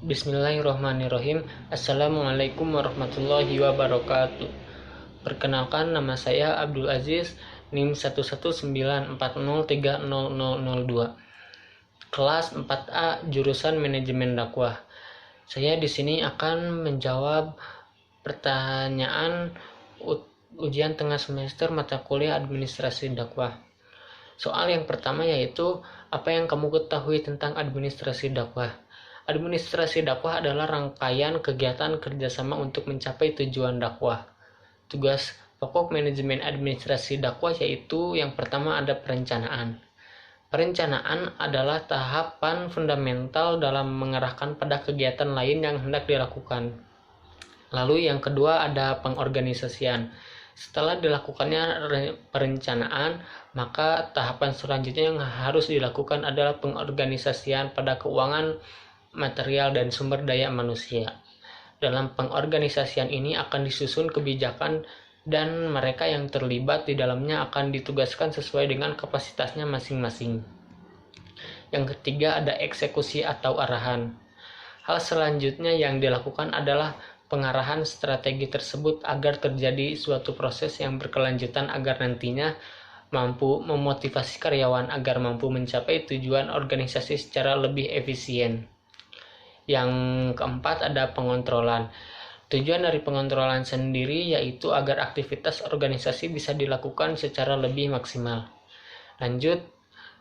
Bismillahirrahmanirrahim. Assalamualaikum warahmatullahi wabarakatuh. Perkenalkan, nama saya Abdul Aziz, NIM 11940300002. Kelas 4A, jurusan Manajemen Dakwah. Saya di sini akan menjawab pertanyaan ujian tengah semester mata kuliah Administrasi Dakwah. Soal yang pertama yaitu, apa yang kamu ketahui tentang administrasi dakwah? Administrasi dakwah adalah rangkaian kegiatan kerjasama untuk mencapai tujuan dakwah. Tugas pokok manajemen administrasi dakwah yaitu yang pertama ada perencanaan. Perencanaan adalah tahapan fundamental dalam mengarahkan pada kegiatan lain yang hendak dilakukan. Lalu yang kedua ada pengorganisasian. Setelah dilakukannya perencanaan, maka tahapan selanjutnya yang harus dilakukan adalah pengorganisasian pada keuangan, material, dan sumber daya manusia. Dalam pengorganisasian ini akan disusun kebijakan dan mereka yang terlibat di dalamnya akan ditugaskan sesuai dengan kapasitasnya masing-masing. Yang ketiga ada eksekusi atau arahan. Hal selanjutnya yang dilakukan adalah pengarahan strategi tersebut agar terjadi suatu proses yang berkelanjutan agar nantinya mampu memotivasi karyawan agar mampu mencapai tujuan organisasi secara lebih efisien. Yang keempat ada pengontrolan. Tujuan dari pengontrolan sendiri yaitu agar aktivitas organisasi bisa dilakukan secara lebih maksimal. Lanjut,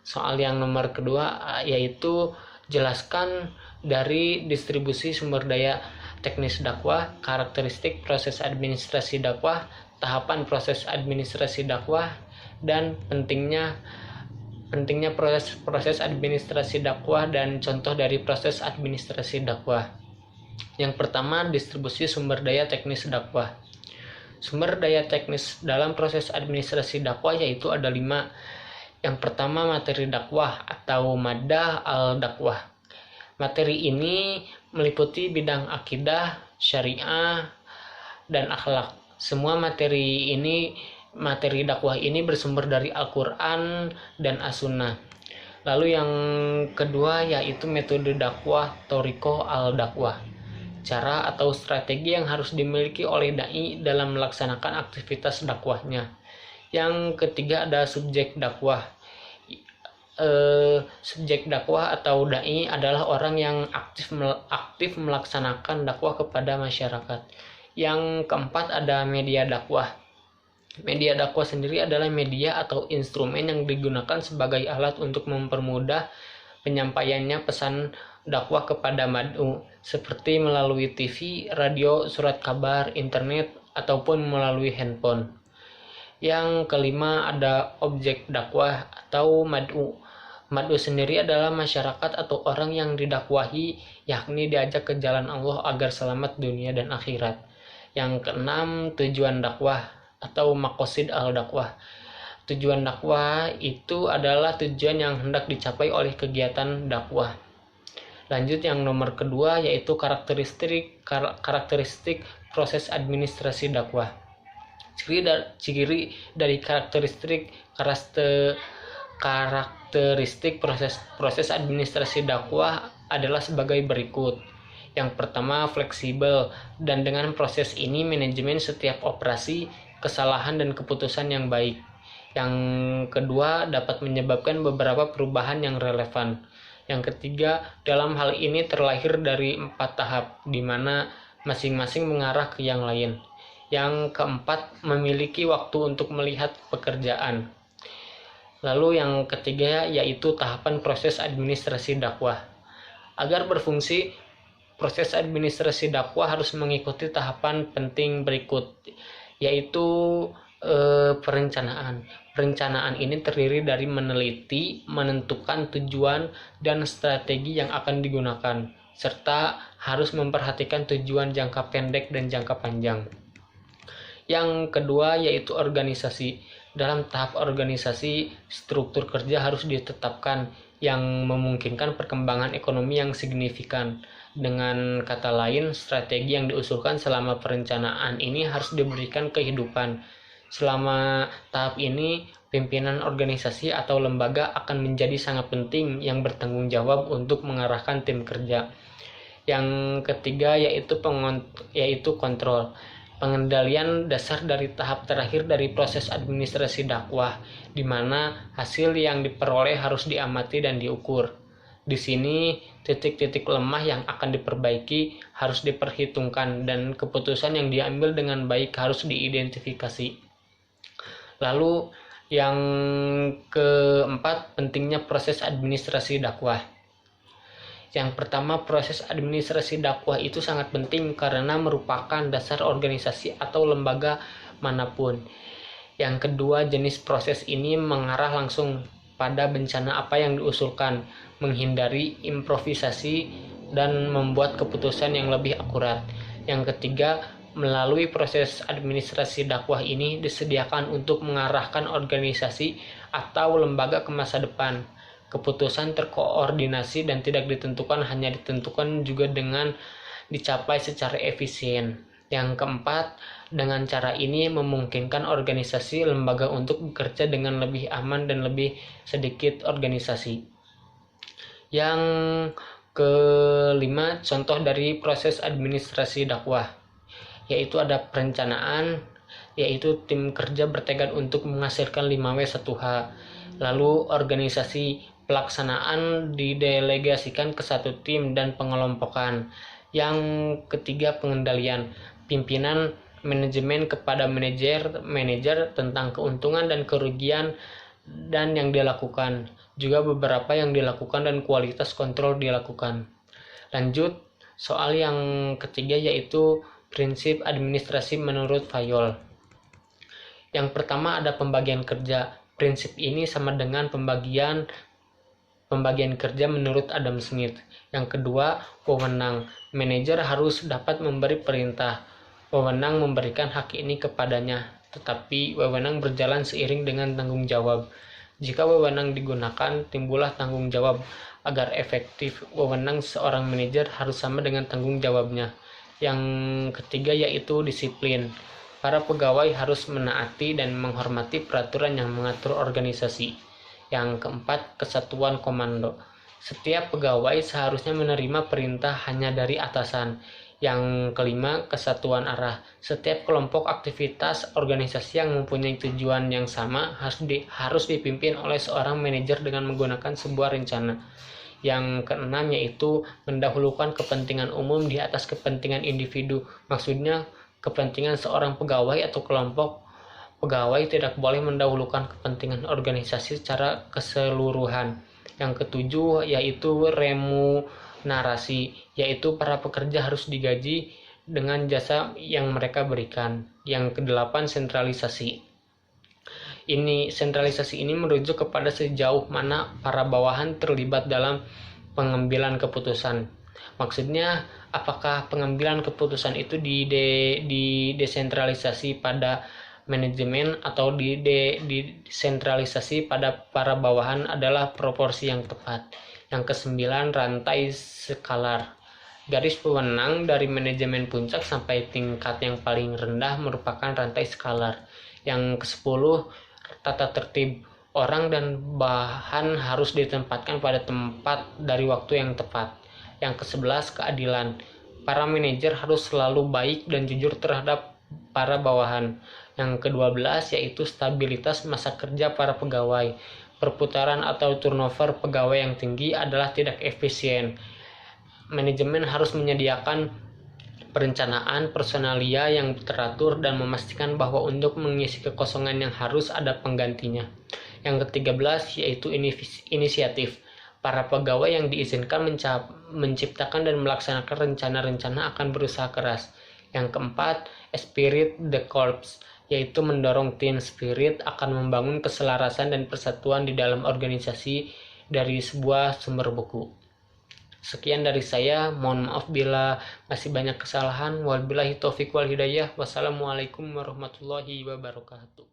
soal yang nomor kedua yaitu jelaskan dari distribusi sumber daya teknis dakwah, karakteristik proses administrasi dakwah, tahapan proses administrasi dakwah, dan pentingnya proses administrasi dakwah dan contoh dari proses administrasi dakwah. Yang pertama, distribusi sumber daya teknis dakwah. Sumber daya teknis dalam proses administrasi dakwah yaitu ada 5. Yang pertama, materi dakwah atau madah al-dakwah. Materi ini meliputi bidang akidah, syariah, dan akhlak. Semua materi dakwah ini bersumber dari Al-Quran dan As-Sunnah. Lalu yang kedua yaitu metode dakwah, thoriqah al-dakwah. Cara atau strategi yang harus dimiliki oleh dai dalam melaksanakan aktivitas dakwahnya. Yang ketiga ada subjek dakwah. Subjek dakwah atau dai adalah orang yang aktif melaksanakan dakwah kepada masyarakat. Yang keempat ada media dakwah. Media dakwah sendiri adalah media atau instrumen yang digunakan sebagai alat untuk mempermudah penyampaiannya pesan dakwah kepada mad'u, seperti melalui TV, radio, surat kabar, internet, ataupun melalui handphone. Yang kelima ada objek dakwah atau mad'u. Mad'u sendiri adalah masyarakat atau orang yang didakwahi, yakni diajak ke jalan Allah agar selamat dunia dan akhirat. Yang keenam, tujuan dakwah atau maqasid al-dakwah. Tujuan dakwah itu adalah tujuan yang hendak dicapai oleh kegiatan dakwah. Lanjut yang nomor kedua yaitu karakteristik proses administrasi dakwah. Ciri dari karakteristik proses administrasi dakwah adalah sebagai berikut. Yang pertama, fleksibel, dan dengan proses ini manajemen setiap operasi, kesalahan dan keputusan yang baik. Yang kedua, dapat menyebabkan beberapa perubahan yang relevan. Yang ketiga, dalam hal ini terlahir dari 4 tahap, di mana masing-masing mengarah ke yang lain. Yang keempat, memiliki waktu untuk melihat pekerjaan. Lalu yang ketiga yaitu tahapan proses administrasi dakwah. Agar berfungsi, proses administrasi dakwah harus mengikuti tahapan penting berikut, yaitu perencanaan. Perencanaan ini terdiri dari meneliti, menentukan tujuan dan strategi yang akan digunakan, serta harus memperhatikan tujuan jangka pendek dan jangka panjang. Yang kedua yaitu organisasi. Dalam tahap organisasi, struktur kerja harus ditetapkan yang memungkinkan perkembangan ekonomi yang signifikan. Dengan kata lain, strategi yang diusulkan selama perencanaan ini harus diberikan kehidupan. Selama tahap ini, pimpinan organisasi atau lembaga akan menjadi sangat penting yang bertanggung jawab untuk mengarahkan tim kerja. Yang ketiga yaitu kontrol. Pengendalian dasar dari tahap terakhir dari proses administrasi dakwah, di mana hasil yang diperoleh harus diamati dan diukur. Di sini titik-titik lemah yang akan diperbaiki harus diperhitungkan dan keputusan yang diambil dengan baik harus diidentifikasi. Lalu yang keempat, pentingnya proses administrasi dakwah. Yang pertama, proses administrasi dakwah itu sangat penting karena merupakan dasar organisasi atau lembaga manapun. Yang kedua, jenis proses ini mengarah langsung pada bencana apa yang diusulkan, menghindari improvisasi dan membuat keputusan yang lebih akurat. Yang ketiga, melalui proses administrasi dakwah ini disediakan untuk mengarahkan organisasi atau lembaga ke masa depan. Keputusan terkoordinasi dan tidak ditentukan, hanya ditentukan juga dengan dicapai secara efisien. Yang keempat, dengan cara ini memungkinkan organisasi lembaga untuk bekerja dengan lebih aman dan lebih sedikit organisasi. Yang kelima, contoh dari proses administrasi dakwah, yaitu ada perencanaan, yaitu tim kerja bertekad untuk menghasilkan 5W1H. Lalu organisasi pelaksanaan didelegasikan ke satu tim dan pengelompokan. Yang ketiga, pengendalian. Pimpinan manajemen kepada manajer tentang keuntungan dan kerugian dan yang dilakukan. Juga beberapa yang dilakukan dan kualitas kontrol dilakukan. Lanjut, soal yang ketiga yaitu prinsip administrasi menurut Fayol. Yang pertama ada pembagian kerja. Prinsip ini sama dengan pembagian kerja menurut Adam Smith. Yang kedua, wewenang. Manajer harus dapat memberi perintah. Wewenang memberikan hak ini kepadanya, tetapi wewenang berjalan seiring dengan tanggung jawab. Jika wewenang digunakan, timbullah tanggung jawab. Agar efektif, wewenang seorang manajer harus sama dengan tanggung jawabnya. Yang ketiga yaitu disiplin. Para pegawai harus menaati dan menghormati peraturan yang mengatur organisasi. Yang keempat, kesatuan komando. Setiap pegawai seharusnya menerima perintah hanya dari atasan. Yang kelima, kesatuan arah. Setiap kelompok aktivitas organisasi yang mempunyai tujuan yang sama harus dipimpin oleh seorang manajer dengan menggunakan sebuah rencana. Yang keenam yaitu mendahulukan kepentingan umum di atas kepentingan individu. Maksudnya kepentingan seorang pegawai atau kelompok pegawai tidak boleh mendahulukan kepentingan organisasi secara keseluruhan. Yang ketujuh yaitu remunerasi, yaitu para pekerja harus digaji dengan jasa yang mereka berikan. Yang kedelapan, sentralisasi. Sentralisasi ini merujuk kepada sejauh mana para bawahan terlibat dalam pengambilan keputusan. Maksudnya, apakah pengambilan keputusan itu didesentralisasi pada manajemen atau disentralisasi pada para bawahan adalah proporsi yang tepat. Yang kesembilan, rantai skalar. Garis pemenang dari manajemen puncak sampai tingkat yang paling rendah merupakan rantai skalar. Yang kesepuluh, tata tertib. Orang dan bahan harus ditempatkan pada tempat dari waktu yang tepat. Yang kesebelas, keadilan. Para manajer harus selalu baik dan jujur terhadap para bawahan. Yang ke-12 yaitu stabilitas masa kerja para pegawai. Perputaran atau turnover pegawai yang tinggi adalah tidak efisien. Manajemen harus menyediakan perencanaan personalia yang teratur dan memastikan bahwa untuk mengisi kekosongan yang harus ada penggantinya. Yang ke-13 yaitu inisiatif. Para pegawai yang diizinkan menciptakan dan melaksanakan rencana-rencana akan berusaha keras. Yang keempat, spirit the corps, yaitu mendorong team spirit akan membangun keselarasan dan persatuan di dalam organisasi dari sebuah sumber buku. Sekian dari saya, mohon maaf bila masih banyak kesalahan. Wabillahi taufiq wal hidayah. Wassalamualaikum warahmatullahi wabarakatuh.